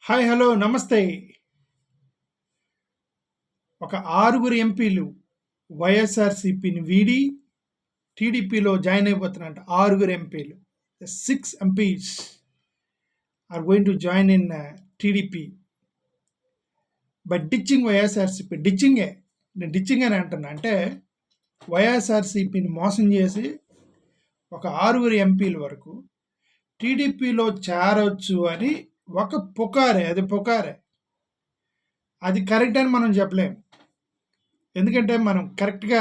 Hi! Hello! నమస్తే. ఒక 6 ఎంపీలు వైఎస్ఆర్‌సీపీని వీడి టీడీపీలో జాయిన్ అయిపోతున్నారంట. 6 ఎంపీలు. 6 MPs are going to join in TDP by ditching YSRCP. డిచ్చింగే. నేను డిచ్చింగ్ అని అంటున్నా. అంటే వైఎస్ఆర్‌సీపీని మోసం చేసి ఒక 6 ఎంపీల వరకు టీడీపీలో చేరొచ్చు అని ఒక పుకారే. అది పుకారే. అది కరెక్ట్ అని మనం చెప్పలేం. ఎందుకంటే మనం కరెక్ట్‌గా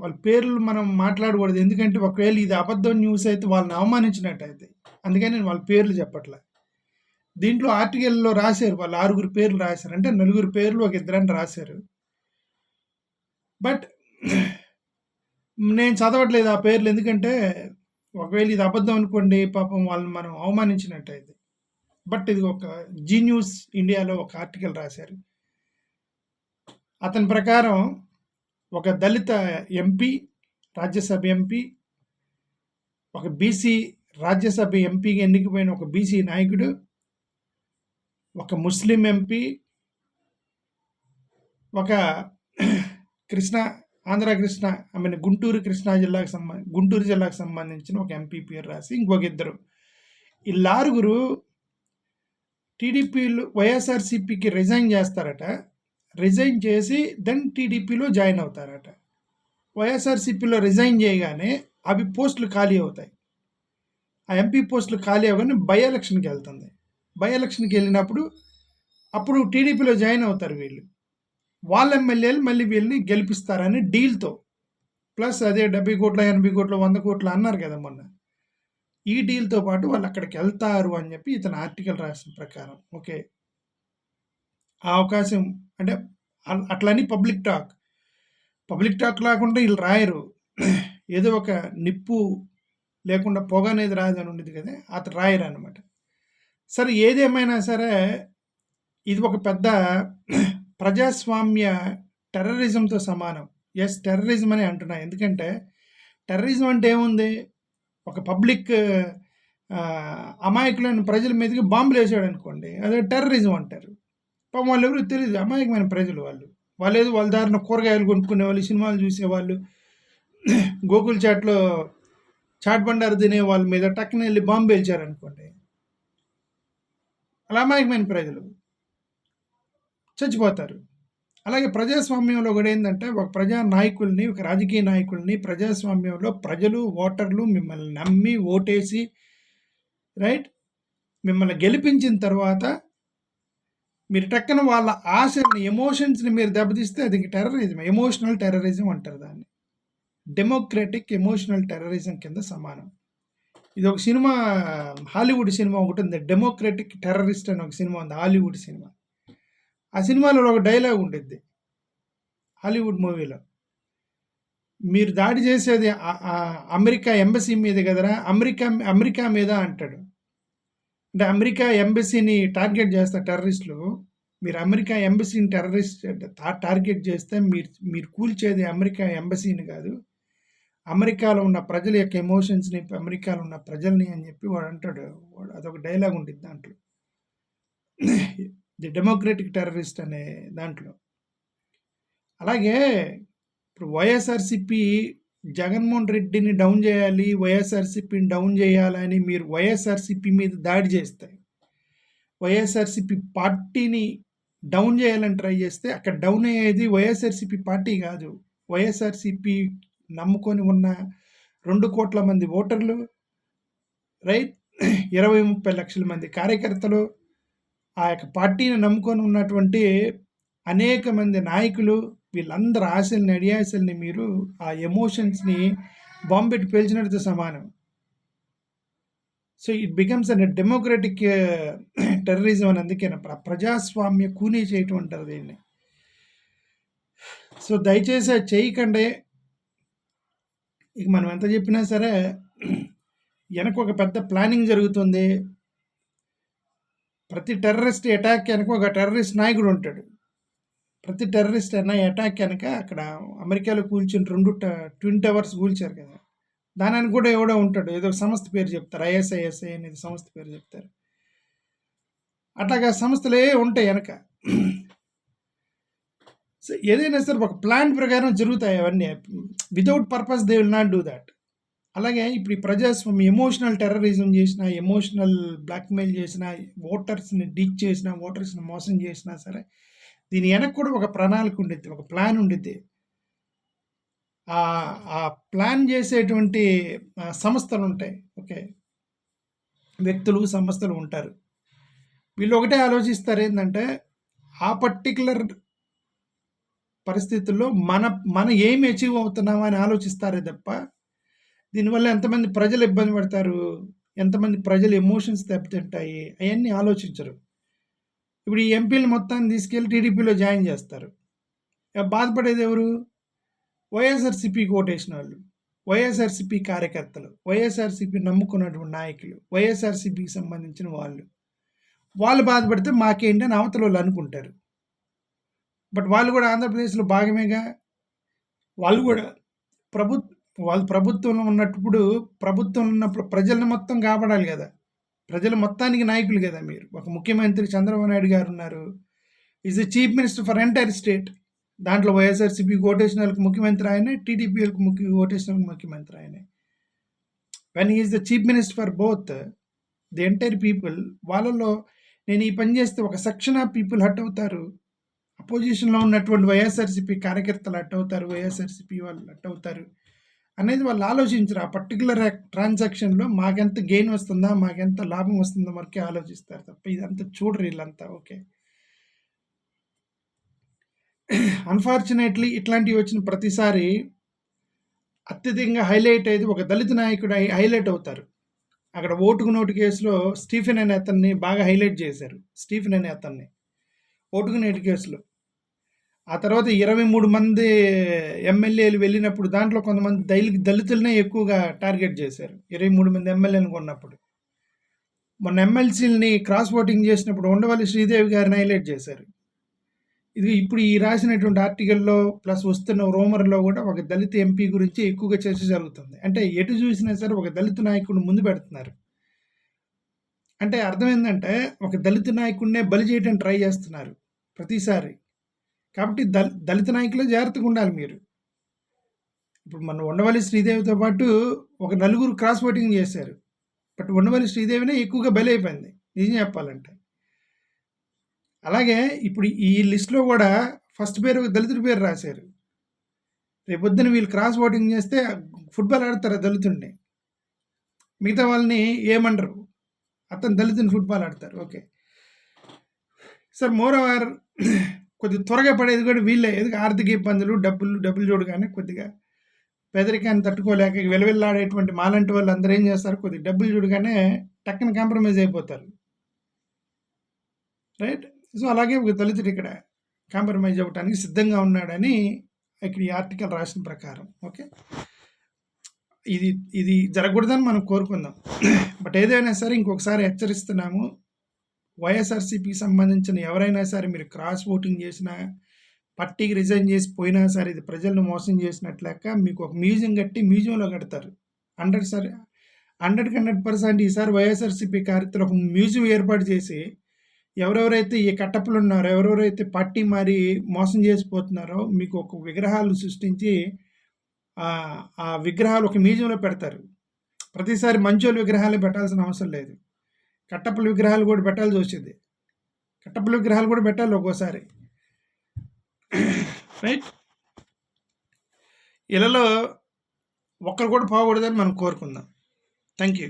వాళ్ళ పేర్లు మనం మాట్లాడకూడదు. ఎందుకంటే ఒకవేళ ఇది అబద్ధం న్యూస్ అయితే వాళ్ళని అవమానించినట్టయితే. అందుకని నేను వాళ్ళ పేర్లు చెప్పట్లే. దీంట్లో ఆర్టికల్‌లో రాశారు. వాళ్ళు 6 పేర్లు రాశారు. అంటే 4 పేర్లు ఒక ఇద్దరని రాశారు. బట్ నేను చదవట్లేదు ఆ పేర్లు. ఎందుకంటే ఒకవేళ ఇది అబద్ధం అనుకోండి పాపం వాళ్ళని మనం అవమానించినట్టయితే. బట్ ఇది ఒక జీ న్యూస్ ఇండియాలో ఒక ఆర్టికల్ రాశారు. అతని ప్రకారం ఒక దళిత ఎంపీ, రాజ్యసభ ఎంపీ, ఒక బీసీ రాజ్యసభ ఎంపీగా ఎన్నికైపోయిన ఒక బీసీ నాయకుడు, ఒక ముస్లిం ఎంపీ, ఒక గుంటూరు జిల్లాకు సంబంధించిన ఒక ఎంపీ పేరు రాసి ఇంకొక ఇద్దరు. ఈ 6 టీడీపీలు వైఎస్ఆర్‌సీపీకి రిజైన్ చేస్తారట. రిజైన్ చేసి దెన్ టీడీపీలో జాయిన్ అవుతారట. వైఎస్ఆర్‌సీపీలో రిజైన్ చేయగానే అవి పోస్టులు ఖాళీ అవుతాయి. ఆ ఎంపీ పోస్టులు ఖాళీ అవ్వగానే బై ఎలక్షన్కి వెళ్తుంది. బై ఎలక్షన్కి వెళ్ళినప్పుడు అప్పుడు టీడీపీలో జాయిన్ అవుతారు వీళ్ళు. వాళ్ళ ఎమ్మెల్యేలు మళ్ళీ వీళ్ళని గెలిపిస్తారని డీల్తో. ప్లస్ అదే 70 కోట్లు, 80 కోట్లు, 100 కోట్లు అన్నారు కదా మొన్న. ఈ డీల్తో పాటు వాళ్ళు అక్కడికి వెళ్తారు అని చెప్పి ఇతను ఆర్టికల్ రాసిన ప్రకారం. ఓకే, ఆ అవకాశం అంటే అట్లని పబ్లిక్ టాక్ లేకుండా వీళ్ళు రాయరు. ఏదో ఒక నిప్పు లేకుండా పొగ అనేది రాదని ఉండేది కదా, అతను రాయరు అనమాట. సరే, ఏదేమైనా సరే ఇది ఒక పెద్ద ప్రజాస్వామ్య టెర్రరిజంతో సమానం. ఎస్, టెర్రరిజం అని అంటున్నా. ఎందుకంటే టెర్రరిజం అంటే ఏముంది? ఒక పబ్లిక్ అమాయకులైన ప్రజల మీదకి బాంబులు వేసాడు అనుకోండి, అదే టెర్రరిజం అంటారు. పాపం వాళ్ళు ఎవరు తెలియదు, అమాయకమైన ప్రజలు. వాళ్ళు ఏదో వాళ్ళ దారిన కూరగాయలు కొనుక్కునేవాళ్ళు, సినిమాలు చూసేవాళ్ళు, గోకుల్ చాట్లో చాట్ బండారు తినే వాళ్ళ మీద టక్కున వెళ్ళి బాంబు పేల్చారనుకోండి, అలా అమాయకమైన ప్రజలు చచ్చిపోతారు. అలాగే ప్రజాస్వామ్యంలో కూడా ఏంటంటే ఒక ప్రజానాయకుల్ని, ఒక రాజకీయ నాయకుల్ని ప్రజాస్వామ్యంలో ప్రజలు, ఓటర్లు మిమ్మల్ని నమ్మి ఓటేసి రైట్ మిమ్మల్ని గెలిపించిన తర్వాత మీరు టక్కన వాళ్ళ ఆశని, ఎమోషన్స్ని మీరు దెబ్బతీస్తే అది టెర్రరిజం. ఎమోషనల్ టెర్రరిజం అంటారు దాన్ని. డెమోక్రటిక్ ఎమోషనల్ టెర్రరిజం కింద సమానం. ఇది ఒక సినిమా, హాలీవుడ్ సినిమా ఒకటి ఉంది, డెమోక్రటిక్ టెర్రరిస్ట్ అని ఒక సినిమా ఉంది, హాలీవుడ్ సినిమా. ఆ సినిమాలో ఒక డైలాగ్ ఉంటుంది హాలీవుడ్ మూవీలో. మీరు దాడి చేసేది అమెరికా ఎంబసీ మీద కదరా, అమెరికా మీద అంటాడు. అంటే అమెరికా ఎంబసీని టార్గెట్ చేస్తారు టెర్రరిస్టులు. మీరు అమెరికా ఎంబసీని టార్గెట్ చేస్తే మీరు కూల్చేది అమెరికా ఎంబసీని కాదు, అమెరికాలో ఉన్న ప్రజల యొక్క ఎమోషన్స్ని, అమెరికాలో ఉన్న ప్రజల్ని అని చెప్పి వాడు అంటాడు. అదొక డైలాగ్ ఉంటుంది దాంట్లో, ది డెమోక్రటిక్ టెర్రరిస్ట్ అనే దాంట్లో. అలాగే ఇప్పుడు వైఎస్ఆర్‌సీపీ జగన్మోహన్ రెడ్డిని డౌన్ చేయాలి, వైఎస్ఆర్‌సీపీని డౌన్ చేయాలని మీరు వైఎస్ఆర్‌సీపీ మీద దాడి చేస్తే, వైఎస్ఆర్‌సీపీ పార్టీని డౌన్ చేయాలని ట్రై చేస్తే అక్కడ డౌన్ అయ్యేది వైఎస్ఆర్‌సీపీ పార్టీ కాదు, వైఎస్ఆర్‌సీపీ నమ్ముకొని ఉన్న 2 కోట్ల మంది ఓటర్లు, రైట్, 20-30 లక్షల మంది కార్యకర్తలు, ఆ యొక్క పార్టీని నమ్ముకొని ఉన్నటువంటి అనేక మంది నాయకులు, వీళ్ళందరూ ఆశల్ని, అడియాశల్ని మీరు ఆ ఎమోషన్స్ని బాంబెట్టి పేల్చినట్టు సమానం. So it becomes an democratic terrorism అని అందుకే ప్రజాస్వామ్య కూనీ చేయటం అంటారు దీన్ని. సో దయచేసి అది చేయకండి. ఇక మనం ఎంత చెప్పినా సరే వెనక ఒక పెద్ద ప్లానింగ్ జరుగుతుంది. ప్రతి టెర్రరిస్ట్ అటాక్ వెనక ఒక టెర్రరిస్ట్ నాయకుడు ఉంటాడు. ప్రతి టెర్రరిస్ట్ అటాక్ వెనక అక్కడ అమెరికాలో కూల్చిన 2 ట్విన్ టవర్స్ కూల్చారు కదా, దానికి కూడా ఎవడో ఉంటాడు, ఏదో సంస్థ పేరు చెప్తారు, ఐఎస్ఐఎస్ఐ అనేది సంస్థ పేరు చెప్తారు. అట్లాగా సంస్థలే ఉంటాయి వెనక. సో ఏదైనా సరే ఒక ప్లాన్ ప్రకారం జరుగుతాయి అవన్నీ. Without purpose they will not do that. అలాగే ఇప్పుడు ఈ ప్రజాస్వామ్యం ఎమోషనల్ టెర్రరిజం చేసిన, ఎమోషనల్ బ్లాక్మెయిల్ చేసిన, ఓటర్స్ని డీచ్ చేసిన, ఓటర్స్ని మోసం చేసినా సరే దీని వెనక కూడా ఒక ప్రణాళిక ఉండిద్ది, ఒక ప్లాన్ ఉండిద్ది. ఆ ప్లాన్ చేసేటువంటి సంస్థలు ఉంటాయి. ఓకే, వ్యక్తులు సంస్థలు ఉంటారు. వీళ్ళు ఒకటే ఆలోచిస్తారు ఏంటంటే ఆ పర్టికులర్ పరిస్థితుల్లో మన ఏమి అచీవ్ అవుతున్నామా అని ఆలోచిస్తారే తప్ప దీనివల్ల ఎంతమంది ప్రజలు ఇబ్బంది పడతారు, ఎంతమంది ప్రజలు ఎమోషన్స్ దెబ్బతింటాయి అవన్నీ ఆలోచించరు. ఇప్పుడు ఈ ఎంపీలు మొత్తాన్ని తీసుకెళ్ళి టీడీపీలో జాయిన్ చేస్తారు. బాధపడేది ఎవరు? వైఎస్ఆర్సీపీకి ఓటేసిన వాళ్ళు, వైఎస్ఆర్సీపీ కార్యకర్తలు, వైఎస్ఆర్సీపీ నమ్ముకున్నటువంటి నాయకులు, వైఎస్ఆర్సీపీకి సంబంధించిన వాళ్ళు బాధపడితే మాకేంటి అని అవతల వాళ్ళు అనుకుంటారు. బట్ వాళ్ళు కూడా ఆంధ్రప్రదేశ్లో భాగమేగా. వాళ్ళు కూడా వాళ్ళు ప్రభుత్వంలో ఉన్నప్పుడు ప్రజలను మొత్తం కాపాడాలి కదా. ప్రజల మొత్తానికి నాయకులు కదా మీరు. ఒక ముఖ్యమంత్రి చంద్రబాబు నాయుడు గారు ఉన్నారు, is the chief minister for entire state. దాంట్లో వైఎస్ఆర్సీపీకి ఓటేసిన వాళ్ళకి ముఖ్యమంత్రి ఆయనే, టీడీపీకి ఓటేసిన ముఖ్యమంత్రి ఆయనే. When is the chief minister for both the entire people. వాళ్ళలో నేను ఈ పని చేస్తే ఒక సెక్షన్ ఆఫ్ పీపుల్ హట్ అవుతారు, అపోజిషన్లో ఉన్నటువంటి వైఎస్ఆర్సీపీ కార్యకర్తలు హట్ అవుతారు, వైఎస్ఆర్సీపీ వాళ్ళు హట్ అవుతారు అనేది వాళ్ళు ఆలోచించరు. ఆ పర్టికులర్ ట్రాన్సాక్షన్లో మాకెంత గెయిన్ వస్తుందా, మాకెంత లాభం వస్తుందో వరకే ఆలోచిస్తారు తప్ప ఇదంతా చూడరు వీళ్ళంతా. ఓకే, అన్ఫార్చునేట్లీ ఇట్లాంటివి వచ్చిన ప్రతిసారి అత్యధికంగా హైలైట్ అయ్యేది ఒక దళిత నాయకుడు హైలైట్ అవుతారు. అక్కడ ఓటుకు నోటు కేసులో స్టీఫెన్ అనే అతన్ని బాగా హైలైట్ చేశారు. స్టీఫెన్ అనే అతన్ని ఓటుకు నోటు కేసులో ఆ తర్వాత 23 మంది ఎమ్మెల్యేలు వెళ్ళినప్పుడు దాంట్లో కొంతమంది దళితులనే ఎక్కువగా టార్గెట్ చేశారు. 23 మంది ఎమ్మెల్యేలు కొన్నప్పుడు. మొన్న ఎమ్మెల్సీలని క్రాస్ ఓటింగ్ చేసినప్పుడు ఉండవల్లి శ్రీదేవి గారిని హైలైట్ చేశారు. ఇది ఇప్పుడు ఈ రాసినటువంటి ఆర్టికల్లో ప్లస్ వస్తున్న రూమర్లో కూడా ఒక దళిత ఎంపీ గురించి ఎక్కువగా చర్చ జరుగుతుంది. అంటే ఎటు చూసినా సరే ఒక దళిత నాయకుడిని ముందు పెడుతున్నారు. అంటే అర్థం ఏంటంటే ఒక దళిత నాయకుడినే బలి చేయడానికి ట్రై చేస్తున్నారు ప్రతిసారి. కాబట్టి దళిత నాయకులే జాగ్రత్తగా ఉండాలి మీరు. ఇప్పుడు మన ఉండవల్లి శ్రీదేవితో పాటు ఒక నలుగురు క్రాస్ ఓటింగ్ చేశారు. బట్ ఉండవల్లి శ్రీదేవినే ఎక్కువగా బలి అయిపోయింది నిజం చెప్పాలంటే. అలాగే ఇప్పుడు ఈ లిస్టులో కూడా ఫస్ట్ పేరు దళితుడి పేరు రాశారు. రేపొద్దున వీళ్ళు క్రాస్ ఓటింగ్ చేస్తే ఫుట్బాల్ ఆడతారు దళితుడిని, మిగతా వాళ్ళని ఏమంటారు, అతను దళితుని ఫుట్బాల్ ఆడతారు. ఓకే సార్, మోర్ ఓవర్ కొద్దిగా త్వరగా పడేది కూడా వీళ్ళే. ఎందుకు ఆర్థిక ఇబ్బందులు, డబ్బులు చూడగానే కొద్దిగా పేదరికాన్ని తట్టుకోలేక వెలవెల్లాడేటువంటి మాలాంటి వాళ్ళు అందరూ ఏం చేస్తారు, కొద్దిగా డబ్బులు చూడగానే టక్కన కాంప్రమైజ్ అయిపోతారు. రైట్. సో అలాగే ఒక దళితుడు ఇక్కడ కాంప్రమైజ్ అవ్వడానికి సిద్ధంగా ఉన్నాడని ఇక్కడ ఈ ఆర్టికల్ రాసిన ప్రకారం. ఓకే, ఇది జరగకూడదని మనం కోరుకుందాం. బట్ ఏదైనా సరే ఇంకొకసారి హెచ్చరిస్తున్నాము, వైఎస్ఆర్సీపీకి సంబంధించిన ఎవరైనా సరే మీరు క్రాస్ ఓటింగ్ చేసినా, పార్టీకి రిజైన్ చేసి పోయినా సరే ఇది ప్రజలను మోసం చేసినట్లెక్క. మీకు ఒక మ్యూజియం కట్టి మ్యూజియంలో కడతారు. 100% ఈసారి వైఎస్ఆర్సీపీ కార్యక్రమం ఒక మ్యూజియం ఏర్పాటు చేసి ఎవరెవరైతే ఈ కట్టప్పలు ఉన్నారో, ఎవరెవరైతే పార్టీ మారి మోసం చేసిపోతున్నారో మీకు ఒక విగ్రహాలు సృష్టించి ఆ విగ్రహాలు ఒక మ్యూజియంలో పెడతారు. ప్రతిసారి మంచోళ్ళ విగ్రహాలే పెట్టాల్సిన అవసరం లేదు, కట్టప్పల విగ్రహాలు కూడా పెట్టాల్సి వచ్చింది. కట్టప్పల విగ్రహాలు కూడా పెట్టాలి ఒక్కోసారి. రైట్. ఇళ్ళలో ఒక్కరు కూడా పోకూడదని మనం కోరుకుందాం. Thank you.